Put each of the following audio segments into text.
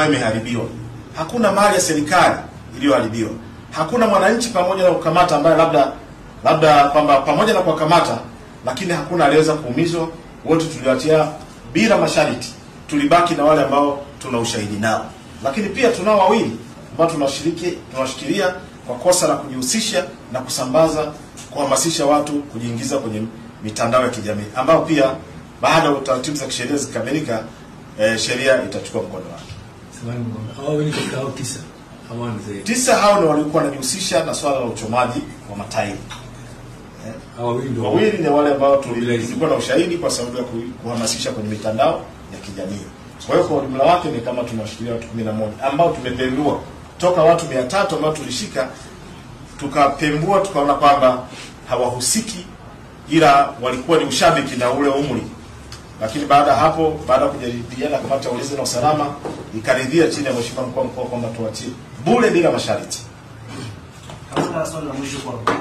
ambayo imeharibiwa. Hakuna mali ya serikali iliyoharibiwa. Hakuna mwananchi pamoja na kukamata ambaye labda kwamba pamoja na kukamata lakini hakuna aliweza kuumizwa. Wote tuliwatia bila masharti. Tulibaki na wale ambao tuna ushahidi nao. Lakini pia tunao wawili ambao tunawashikilia kwa kosa la kujihusisha na kuhamasisha watu kujiingiza kwenye mitandao ya kijamii, ambao pia baada ya taratibu za kisheria zikamilika, sheria itachukua mkondo wake. Hao wengi kwa 9 hao ndio walikuwa wanajihusisha na swala la uchomaji wa matairi. Wawili ni wale ambao tulikuwa na ushahidi kwa sababu ya kuhamasisha kwenye mitandao ya kijamii. Kwa hiyo kwa ujumla wake ni kama tunashikilia watu 11 ambao tumepembua toka watu 300 ambao tulishika, tukapembua tukaona kwamba hawahusiki, ila walikuwa ni ushabiki na ule umri. Lakini baada hapo, baada kujadiliana kamati ya ulinzi na usalama ikaridhia chini ya mheshimiwa mkuu wa mkoa kwamba tuachie bure bila masharti. Kama swali la mwisho kwamba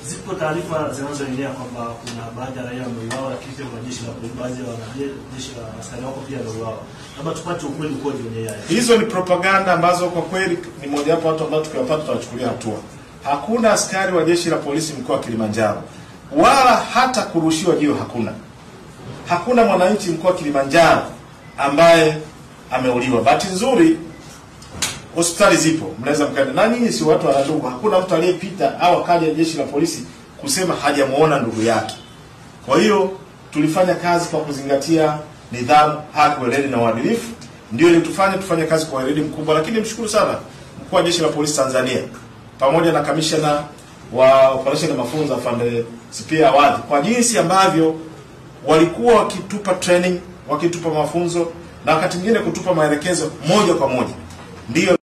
zipo taarifa zinazoendelea kwamba kuna baadhi ya raia wameuawa, lakini pia kuna jeshi la baadhi ya wanajeshi la askari wako pia wameuawa. Labda tupate ukweli ukoje kwenye haya. Hizo ni propaganda ambazo kwa kweli ni moja wapo watu ambao tukiwapata tutawachukulia hatua. Hakuna askari wa jeshi la polisi mkoa wa Kilimanjaro wala hata kurushiwa jiwe hakuna. Hakuna mwananchi mkoa wa Kilimanjaro ambaye ameuliwa. Bahati nzuri hospitali zipo, mnaweza mkaenda. Na nyinyi si watu wana ndugu, hakuna mtu aliyepita au akaja jeshi la polisi kusema hajamuona ndugu yake. Kwa hiyo tulifanya kazi kwa kuzingatia nidhamu, haki, weledi na uadilifu. Ndio ile tufanye kazi kwa weledi mkubwa. Lakini mshukuru sana mkuu wa jeshi la polisi Tanzania pamoja na kamishna wa operation na mafunzo afande Sipia Awadhi kwa jinsi ambavyo walikuwa wakitupa training, wakitupa mafunzo na wakati mwingine kutupa maelekezo moja kwa moja. Ndio